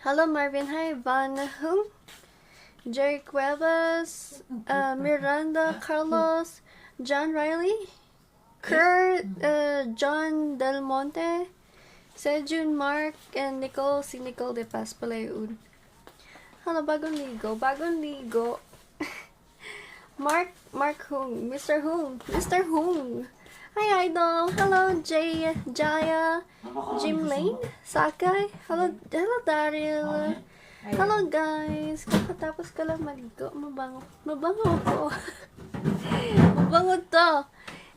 Hello Marvin, hi Van Hum, Jerry Cuevas, Miranda, Carlos, John Riley, Kurt, John Del Monte, Sejun, Mark, and Nicole, si Nicole de Paz pala yun. Hello, bagong ligo. Mark Hung, Mr. Hung. Hi, Idol. Hello, Jaya, Jim Lane, Sakai. Hello, Daryl. Hello, guys. Kakatapos ka lang maligo. Mabango ko. Mabango to.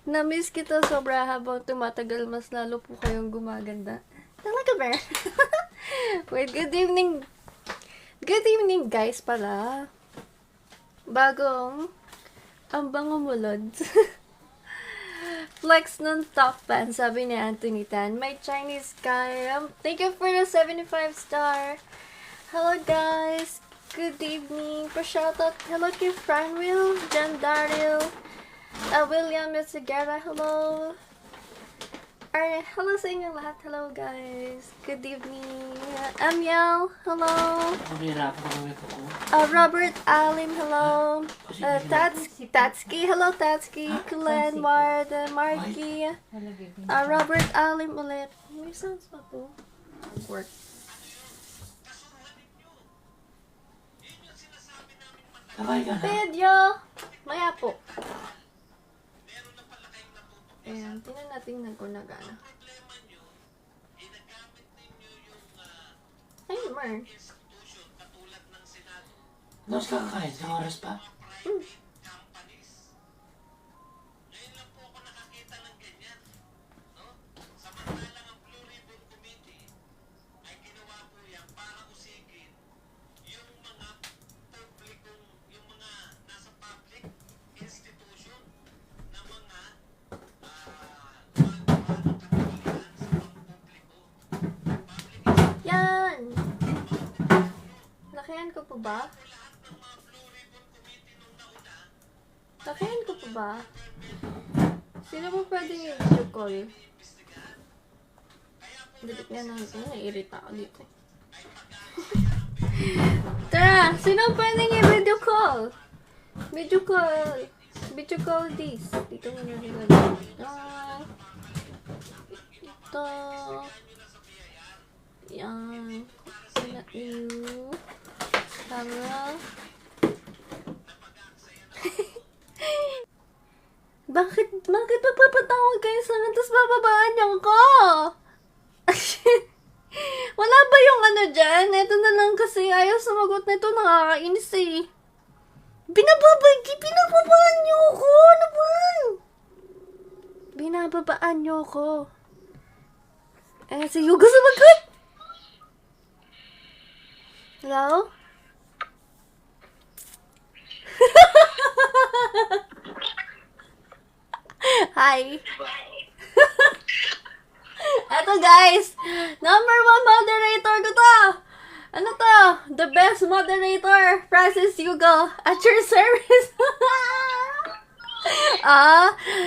Na-miss kita sobra habang tumatagal. Mas lalo po kayong gumaganda. Talaga ba? Wait, good evening. Good evening, guys pala. Bagong ang bangumulod. Flex ng top fan, sabi ni Anthony Tan. My Chinese guy. Thank you for the 75 star. Hello guys. Good evening. Pa-shoutout. Hello kay Franwil, Jan Daryl, William Mitsugara. Hello. Hello sa inyo lahat. Hello guys. Good evening. Amiel. Hello. Robert Alim. Hello. Tatsky. Hello Tatsky. Kulen, Mard, Marky. Robert Alim ulit. May sounds pa to. Work. Video. Maya po. Ayan, tingnan ko na gana. Ay, Mar. Tapos kakakain sa oras pa? Yan! Lakihan ko po ba? Lakihan ko po ba? Sino po pwedeng i-video call? Delete nga lang ito. Naiirita ako dito. Tara! Sino pwedeng i-video call? Video call! Video call this. Dito mo nyo rin. Ito. Yan. Not you. Camera. Bakit magpapatawag kayo sa akin tapos bababaan niyo ko? Wala ba yung ano dyan? Ito na lang kasi ayaw sumagot na ito. Nakakainis eh. Binababaan niyo ko. Ano ba? Binababaan niyo ko. Si Hugo sumagot. Hello? Hi. Eto guys, number 1 moderator ko to. Ano to? The best moderator, Francis Hugo, at your service.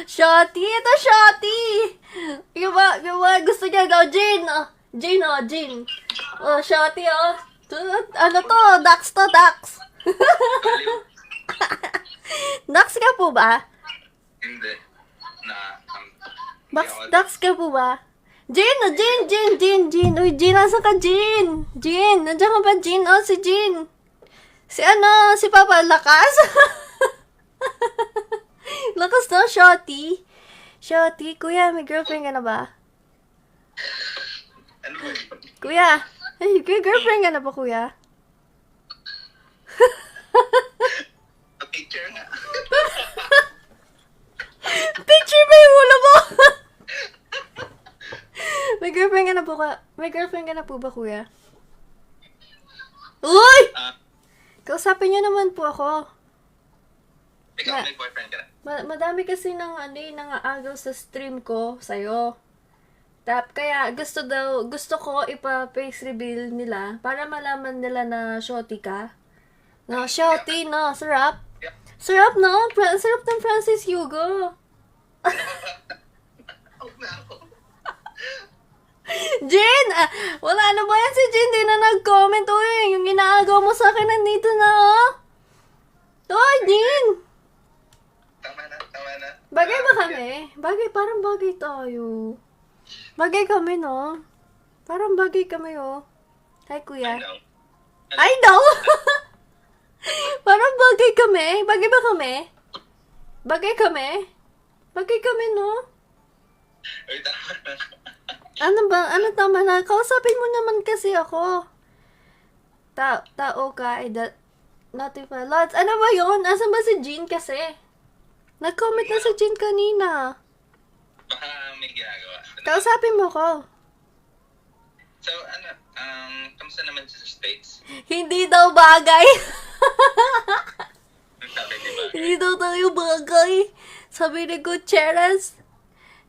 Shotty. Ito Shotty. Yung ba gusto niya daw, Jane. Jane. Shotty, Ano to? Dax to, Dax. Dax ka po ba? Hindi. Dax ka po ba? Jane. Uy, Jane, nasa ka, Jane? Jane, nandiyan ka ba, Jane? Si Jane. Si Papa, lakas. Lakas na, Shotty. Shotty, kuya, may girlfriend ka na ba? Ano ba? Kuya, may girlfriend ka na ba, kuya? Picture nga. Picture ba yung ulo mo? May girlfriend ka na po ba, kuya? Uy! Kausapin niyo naman po ako. Ikaw, may boyfriend ka na? Madami kasi nang agaw sa stream ko sa'yo. Kaya gusto ko ipa-face reveal nila para malaman nila na shorty ka. No, shorty, no, sarap. Sarap, no? Sarap ng Francis Hugo. Jin! Wala na ba yan si Jin? Di na nag-comment mo sa akin nandito na, oh. Oh, Jean! Tama na. Bagay ba kami? Parang bagay tayo. Bagay kami, no? Parang bagay kami, oh. Hi, kuya. I know. I know! Parang bagay kami. Bagay ba kami? Bagay kami? Bagay kami, no? Uy, tama na. Ano ba? Ano tama na? Kausapin mo naman kasi ako. Tao ka, notify. Lots, ano ba yun? Asan ba si Jean kasi? Nag-comment na si Jean kanina. Baka may ginagawa. Kausapin mo ko. So, kamusta naman siya sa States? Hindi daw bagay. Ang sabi, di ba? Hindi daw tayo bagay. Sabi ni Gutierrez.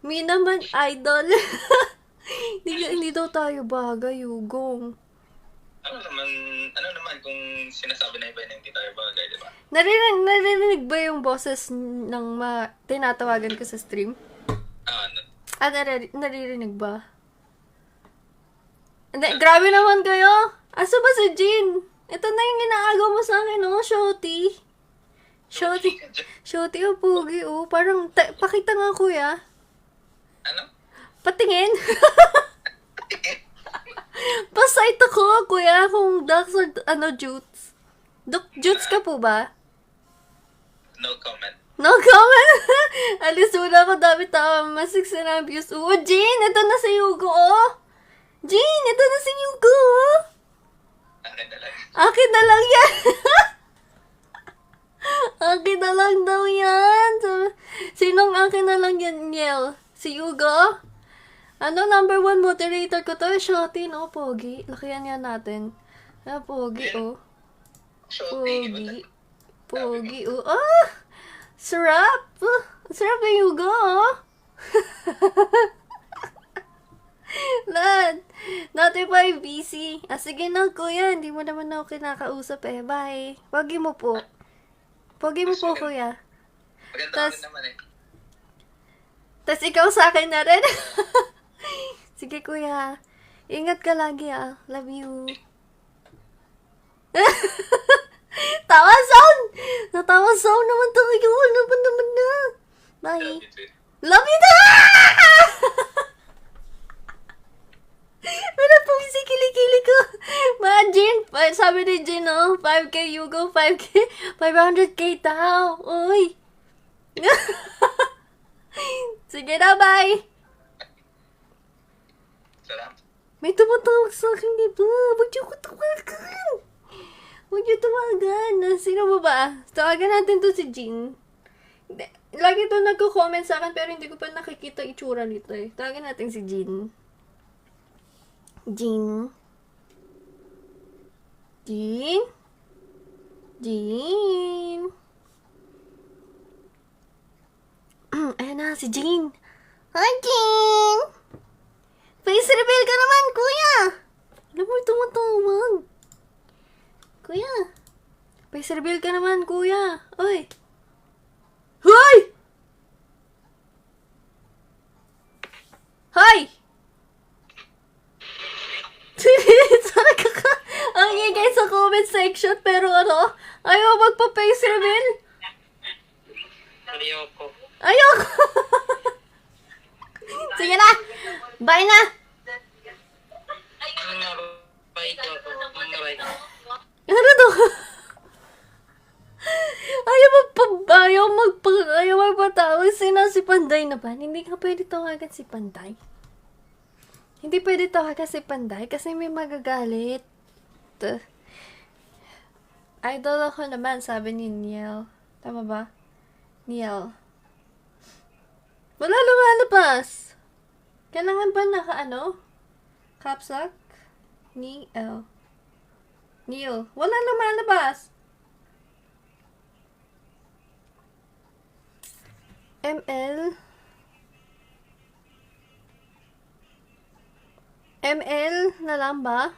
Me naman, idol. hindi daw tayo bagay, Yugong. Ano naman kung sinasabi na iba na hindi tayo bagay, di ba? Narinig ba yung boses ng tinatawagan ko sa stream? Ano? Naririnig ba? Hindi, grabe naman kayo. Asa ba si Jean? Ito na yung inaagaw mo sa akin, oh, Shoti. Shoti, oh, pogi, oh. Parang, pakita nga, kuya. Ano? Patingin. Pasite ako, kuya, kung ducks or, jutes. Jutes ka po ba? No comment. No comment. Alis muna ako, dami tao. Masik sinabuse. Oh, Jean, ito na si Yugo, oh. Jean, ito na si Yugo, oh. Akin na lang. Akin na lang yan. Akin na lang daw yan. Sinong akin na lang yan, Niel? Si Yugo? Ano, number 1 moderator ko to? Shoti, no? Pogi. Lakihan yan natin. Ah, pogi, oh. Pogi. Pogi, oh. Ah! Sarap! Sarap na Yugo, oh. Lad, notify busy. Sige na, kuya. Hindi mo naman ako kinakausap eh. Bye. Pogi mo po. Pogi mo po, kuya. Maganda rin naman eh. Tas ikaw sa akin na rin. Sige, kuya. Ingat ka lagi, ah. Love you. Tawa sound! Natawa sound naman tayo. Ano ba naman na? Bye. Love you na! Wala po yung kilikili ko. Imagine, sabi ni Jin, oh, 5K Yugo, 5K, 500K tao. Uy. Sige na, bye. Sarap. May tumatawag sa akin, di ba? Huwag niyo ko tawagan. Huwag niyo tawagan. Sino ba ba? Tawagan natin to si Jin. Lagi to nagko-comment sa akin pero hindi ko pa nakikita itsura nito eh. Tawagan natin si Jin. Jean? Jean? Jean? Ayan na, si Jean. Hi, Jean! Face reveal ka naman, kuya! Alam mo, tumatawag. Kuya! Face reveal ka naman, kuya. Oy! Hoy! Hoy! Ang ingay sa comment section pero ano, ayaw magpa-face reveal. Ayoko. Sige na. Bye na. Ano to? Ayaw magpatawag. Sino si Panday na ba? Hindi ka pwede tawagan si Panday. Hindi pwede tawagan si Panday kasi may magagalit. Idol ako naman, sabi ni Niel. Tama ba? Niel. Wala lumalabas. Kailangan ba caps lock? Niel. Neil. Wala lumalabas. ML na lang ba?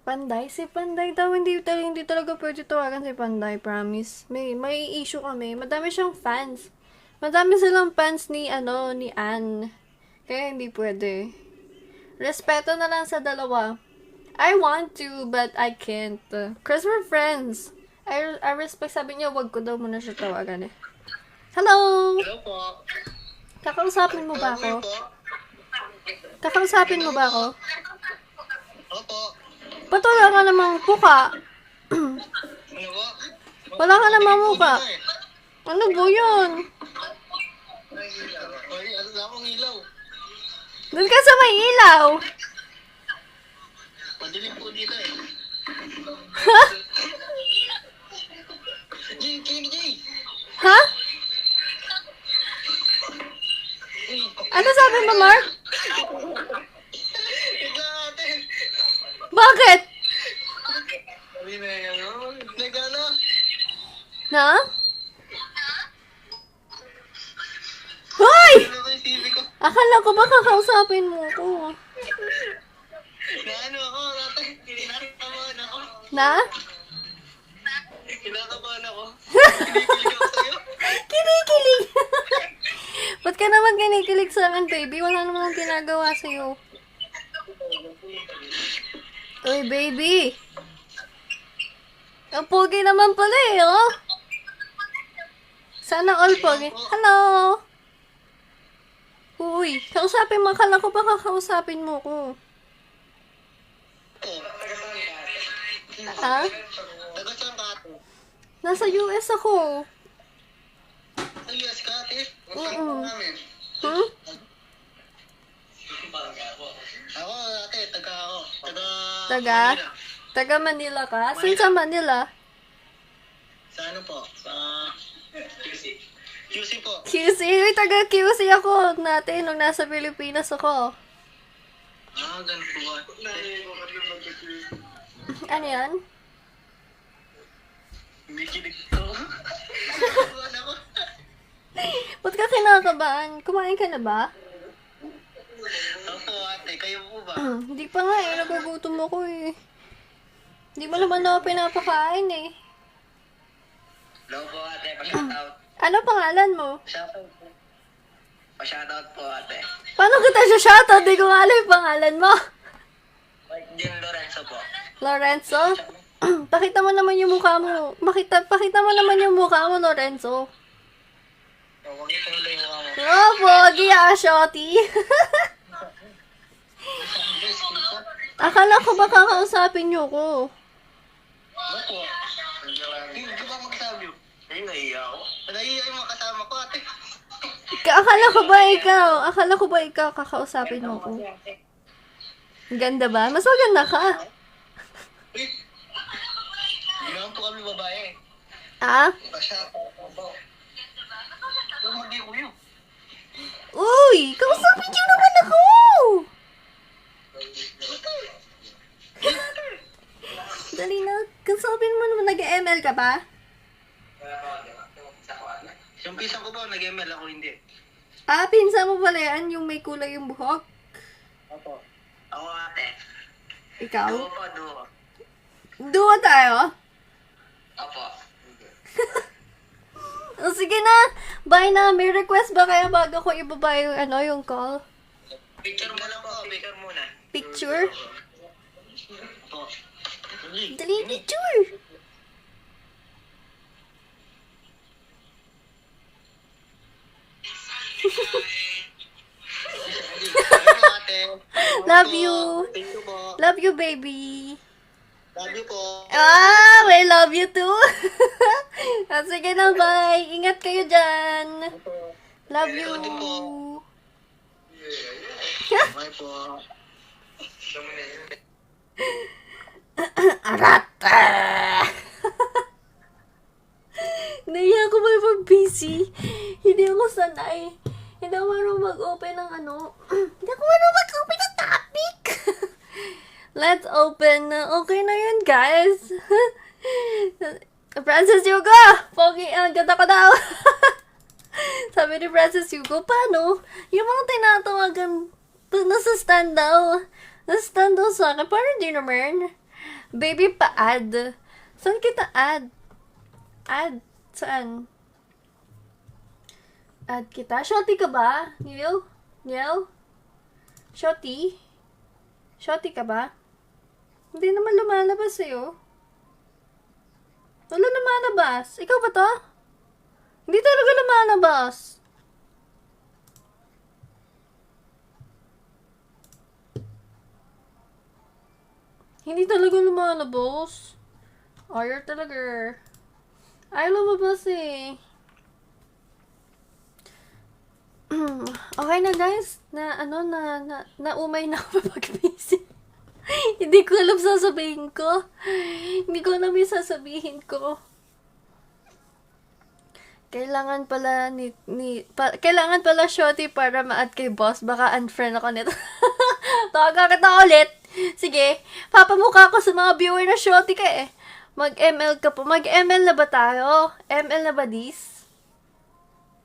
Panday? Si Panday daw, hindi talaga pwede tawagan si Panday, promise. May issue kami. Madami siyang fans. Madami silang fans ni Anne. Kaya hindi pwede. Respeto na lang sa dalawa. I want to, but I can't. Cause we're friends. I respect, sabi niya, wag ko daw muna siya tawagan eh. Hello! Hello po. Kakausapin mo ba ako? po. Kakausapin mo ba ako? Opo. Ba't wala ka namang puka? Ano po? Wala ka namang muka. Ano ba yun? Ay, ano na akong ilaw? Doon ka sa may ilaw. Madilim po dito eh. Ha? Jay! Ha? Ano sabi mo, Mark? Ito ate. Bakit? Sabi na yan. Nagano? Na? Hoy! Ano ko yung CV ko? Akala ko ba kakausapin mo ko? Na ano ako, ate. Kinakabahan ako. Na? Kinakabahan ako. Kinikilig ako sa'yo. Kinikilig! Ba't ka naman kinikilig sa akin, baby? Wala naman akong ginagawa sa'yo. Uy, baby! Ang pogi naman pala eh, oh! Sana all pogi. Hello! Uy, kausapin mo. Akala ko ba kakausapin mo ko? Ha? Taga saan ka ate? Nasa US ako. Sa US ka ate? Oo. Namin. Hmm? Ako ate, taga ako. Taga? Manila. Taga Manila ka? Saan sa Manila? Sa ano po? Sa QC. QC po. QC? Uy, taga QC ako natin nung nasa Pilipinas ako. Ganun po ba? Ano yan? May kilig to. Ako. Ba't ka kinakabahan? Kumain ka na ba? Opo ate, kayo po ba? Hindi pa nga eh. Nagugutom ako eh. Hindi mo naman ako pinapakain eh. Hello po ate, pa-shoutout. Ano pangalan mo? Shoutout po. Pa-shoutout po ate. Paano kita siya shoutout? Di ko nga alam yung pangalan mo. Mike Jim Lorenzo po. Lorenzo? Pakita mo naman yung mukha mo. Pakita mo naman yung mukha mo, Lorenzo. Huwag niyo pang yung mukha mo. Oh, pogi ah, shorty. Akala ko ba kakausapin niyo ko? Ano po? Hindi ka ba magsabi? Ay, naiiyak ako. Naiiyak yung mga kasama ko ate. Akala ko ba ikaw kakausapin mo ko? Ganda ba? Mas maganda ka. Uy! Hindi naman po kami babae. Ah? Pa-shoutout po. Huwag mag-iuyo. Uy! Kausapin niyo naman ako! Dali na. Kausapin mo naman. Nag-ML ka ba? Yung pisang ko po, nag-ML ako hindi. Ah, pinsa mo pala yan. Yung may kulay yung buhok. Opo. Ako ate. Ikaw? Duo po, duo. Duo tayo? Opo. O sige na. Bye na. May request ba kaya bago ko ibaba yung, yung call? Picture mo lang po, picture muna. Picture? Opo. Dali, picture! Love you. Thank you po. Love you, baby. Love you po. Ah, we love you too. Ah, sige na, bye. Ingat kayo dyan. Love you. Bye po. Arat! Naiya ako busy. Hindi ako sanay. Hindi ako marunong mag-open ng Hindi ako marunong mag-open ng topic. Let's open. Okay na yun, guys. Francis Hugo! Pogi, ganda ka daw. Sabi ni Francis Hugo, paano? Yung mga tinatawagan, nasa stand daw. Nasa stand daw sa akin. Parang di naman. Baby, pa-add. Saan kita add? Add? Saan? Add kita? Shorty ka ba? Neil? Shorty? Shotty ka ba? Hindi naman lumalabas sa'yo. Wala lumalabas. Ikaw ba to? Hindi talaga lumalabas. Hindi talaga lumalabas. Ayaw talaga. Ayaw lumabas eh. Okay na guys. Naumay na ako pag-busy. Hindi ko alam sasabihin ko. Hindi ko alam yung sasabihin ko. Kailangan pala shorty para ma-add kay boss. Baka unfriend ako nito. Tawagan kita ulit. Sige, papamukha ko sa mga viewer na shorty ka eh. Mag-ML ka po. Mag-ML na ba tayo? ML na ba dis?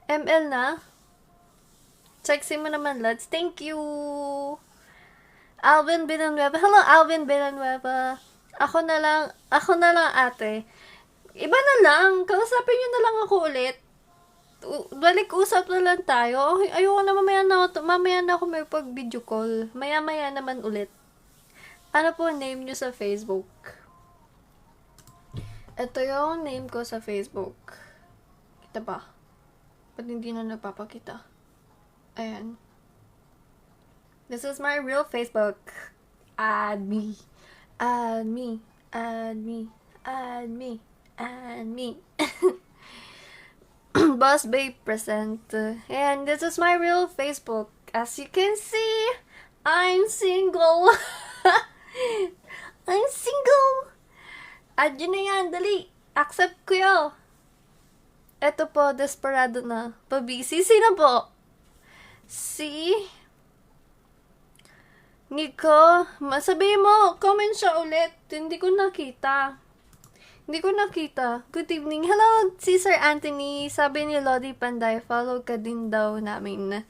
ML na? Sexy mo naman, lads. Thank you. Alvin Villanueva. Hello, Alvin Villanueva. Ako na lang ate. Iba na lang. Kausapin nyo na lang ako ulit. Balik usap na lang tayo. Ayoko na mamaya na ako may pag-video call. Maya-maya naman ulit. Ano po name nyo sa Facebook? Ito yung name ko sa Facebook. Kita ba? Ba't hindi na napapakita? Ayan. This is my real Facebook. Add me. Add me. Add me. Add me. Add me. Boss Babe present. And this is my real Facebook. As you can see, I'm single. I'm single. Add yun na yan. Dali. Accept ko yun. Eto po, desperado na. Pabisi. Sino po? Si Nico. Sabihin mo, comment siya ulit. Hindi ko nakita. Good evening. Hello, si Sir Anthony. Sabi ni Lodi Panday, follow ka din daw namin.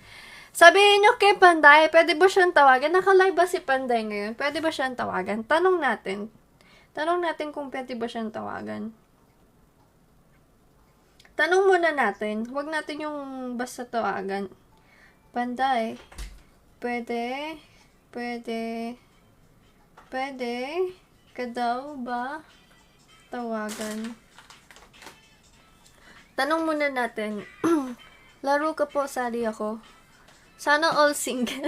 Sabihin nyo kay Panday, pwede ba siyang tawagan? Naka-live ba si Panday ngayon? Pwede ba siyang tawagan? Tanong natin kung pwede ba siyang tawagan. Tanong muna natin. Huwag natin yung basta tawagan. Panday, pwede ka daw ba tawagan? Tanong muna natin. Laro ka po, sali ako. Sana all single.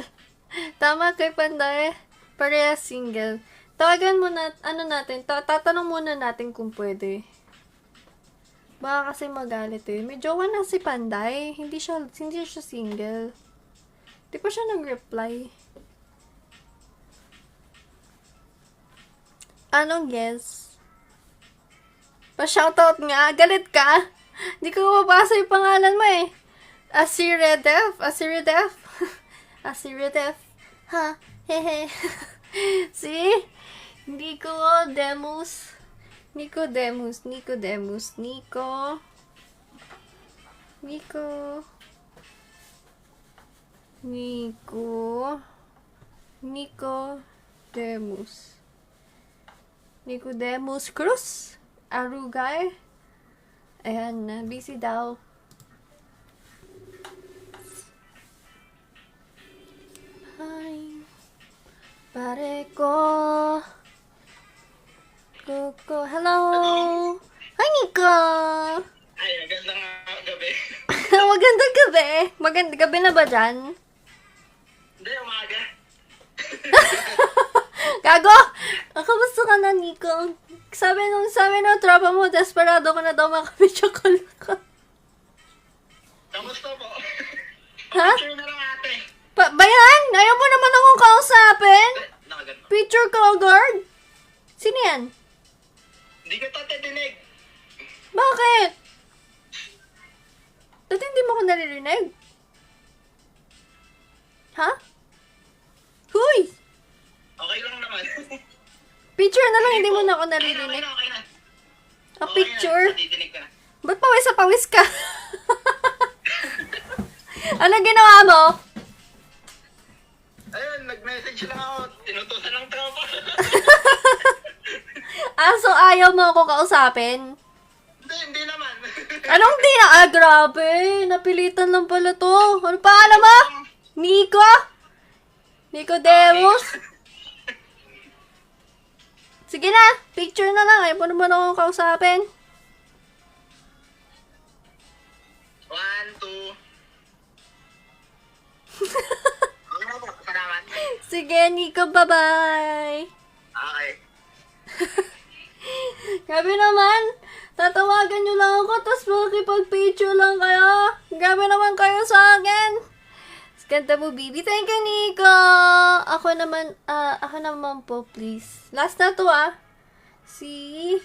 Tama kay Panday. Parehas single. Tawagan muna, tatanong muna natin kung pwede. Baka kasi magalit eh. May jowa na si Panday. Hindi siya single. Di pa siya nag-reply. Anong yes? Pa-shoutout nga. Galit ka? Di ko mabasa yung pangalan mo eh. Asiridef. Ha? Hehe. See? Nicodemus. Nicodemus Cruz. Arugay. Ayan, busy daw. Hi. Pare ko. Coco. Hello. Hi, Nico. Ay, magandang gabi. Magandang gabi. Magandang gabi na ba dyan? Hindi, umaga. Gago! Kamusta ka na, Nico? Sabi nung tropa mo, desperado ko na daw makapidyo call ko. Kamusta po? Ha? Picture na lang ate. Bayan! Ayaw mo naman akong kausapin? Nakaganto. Picture call guard? Sino yan? Hindi ka tatadinig. Bakit? Dati hindi mo ko naririnig? Ha? Huy! Okay lang naman. Picture na lang, hindi mo na ako naririnig. Okay na. A picture? Nadidinig ka na. Ba't pawis ka? Anong ginawa mo? Ayun, nag-message lang ako. Tinutusan ng tropa. So ayaw mo ako kausapin? Hindi naman. Anong di na? Grabe. Napilitan lang pala to. Ano pa alam mo? Nico? Nicodemus? Sige na, picture na lang. Ayaw mo naman akong kausapin. 1, 2. Salamat. Sige, Nico, bye-bye. Okay. Grabe naman. Tatawagan nyo lang ako, tapos makikipag-picture lang kayo. Grabe naman kayo sa akin. Ganda mo, baby. Thank you, Nico. Ako naman po, please. Last na to, Si...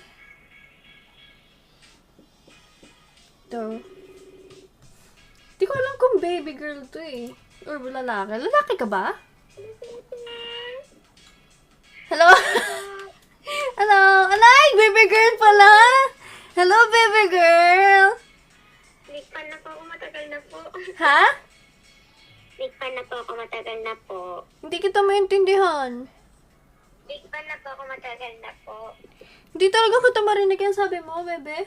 Ito. Di ko alam kung baby girl to eh. Or lalaki. Lalaki ka ba? Hello? Hello? Alay! Baby girl pala! Hello, baby girl! Nagpan na po ako, matagal na po. Ha? Nagpan na po ako, matagal na po. Hindi kita maintindihan. Nagpan na po ako, matagal na po. Hindi talaga kita marinig yung sabi mo, bebe.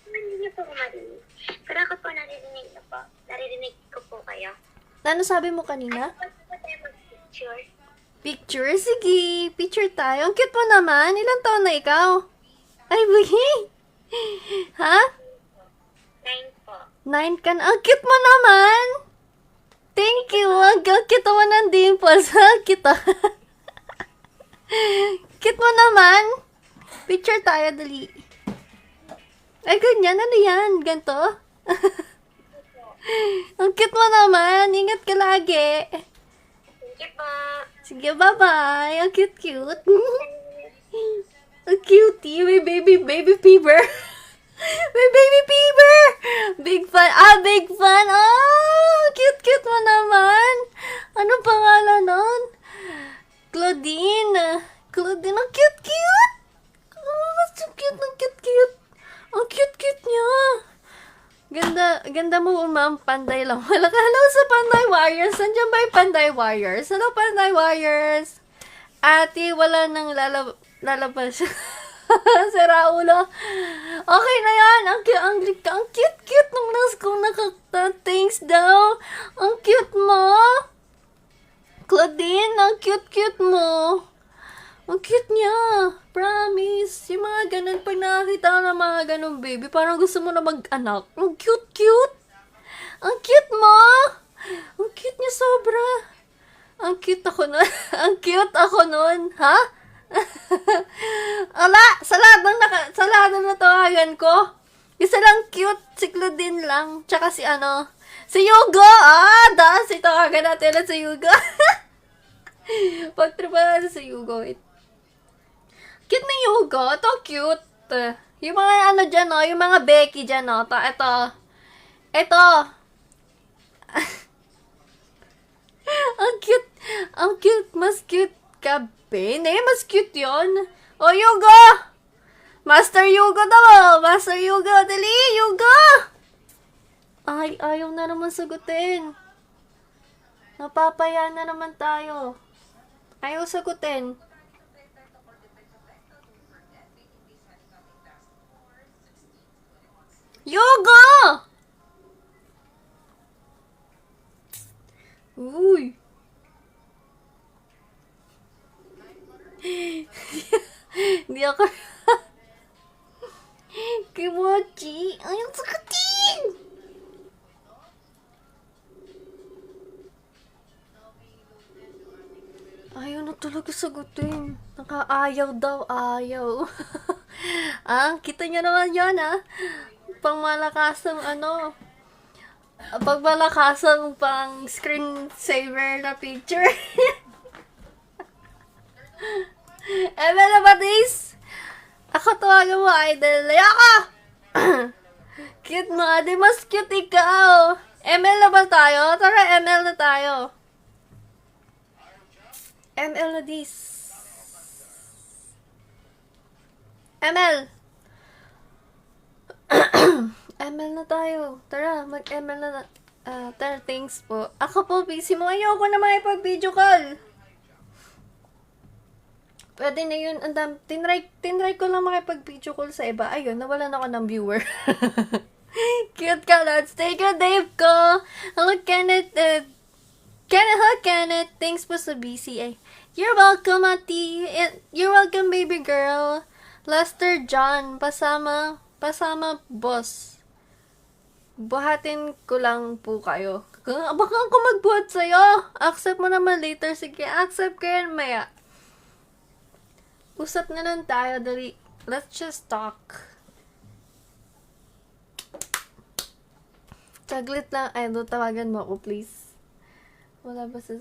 Hindi niyo po ako marinig. Pero ako po naririnig ko po. Naririnig ko po kayo. Ano sabi mo kanina? Pwede po tayo mag-picture. Picture? Sige, picture tayo. Ang cute mo naman. Ilang taon na ikaw? Ay, buhi! Ha? 9 po. 9 ka na. Ang cute mo naman! Thank you. Ang cute mo ng dimples. Ang cute. Cute mo naman. Picture tayo, dali. Ay, ganyan. Ano yan? Ganto? Ang cute mo naman. Ingat ka lagi. Thank you po. Sige, bye-bye. Ang cute-cute. Ang cutie. May baby fever. May baby fever. Big fan. Big fan. Cute-cute mo naman. Ano pangalan nun? Claudine. Claudine, ang cute-cute. So cute, ang cute-cute. Ang cute-cute niya. Ganda mo, ma'am. Panday lang. Hello sa Panday Warriors. Nandiyan ba yung Panday Warriors? Hello, Panday Warriors. Ate, wala nang lalabas. Sira ulo. Okay na yan. Ang cute-cute nung kung nakaka-thanks daw. Ang cute mo. Claudine, ang cute-cute mo. Ang cute niya. Promise. Yung mga ganun, pag nakakita ka ng mga ganun, baby, parang gusto mo na mag-anak. Ang cute-cute. Ang cute mo. Ang cute niya sobra. Ang cute ako nun. Ang cute ako nun. Ha? Ala, sa lahat ng natawagan ko, isa lang cute, si Claudine lang. Tsaka si Yugo. Si tawagan natin na si Yugo. Pagtripa natin si Yugo. Cute na Yugo. Ito cute. Yung mga dyan, yung mga Becky dyan, Ito. Ang cute. Ang cute. Mas cute ka, Ben. Mas cute yon. Yugo! Master Yugo daw. Master Yugo. Dali, Yugo! Ay, ayaw na naman sagutin. Napapaya na naman tayo. Ayaw sagutin. Yugo! Uy! Hindi ako... Kimochi! Ayaw sagutin! Ayaw na talaga sagutin. Nakaayaw daw, ayaw. Kita niyo naman yan, Pangmalakasang pagmalakasang pang screensaver na picture. Emel Batis! Ako tawagan mo, idol. Ayoko! Cute mo, di mas cute ikaw. ML na ba tayo? Tara, ML na tayo. ML na this. ML! ML na tayo. Tara, mag-ML na. Tara, thanks po. Ako po, busy mo. Ayoko na makipag-video call. Pwede na yun. Tinry ko lang makipag-video call sa iba. Ayun, nawalan ako ng viewer. Cute ka, lads. Take a Dave ko. Hello, Kenneth. Kenneth, thanks po sa BCA. You're welcome, Ati. You're welcome, baby girl. Lester John, pasama, boss. Buhatin ko lang po kayo. Baka ako magbuhat sa'yo. Accept mo naman later. Sige, accept ko yan maya. Usap na lang tayo, dali. Let's just talk. Saglit lang. Ay, tawagan mo ako, please. Wala ba sa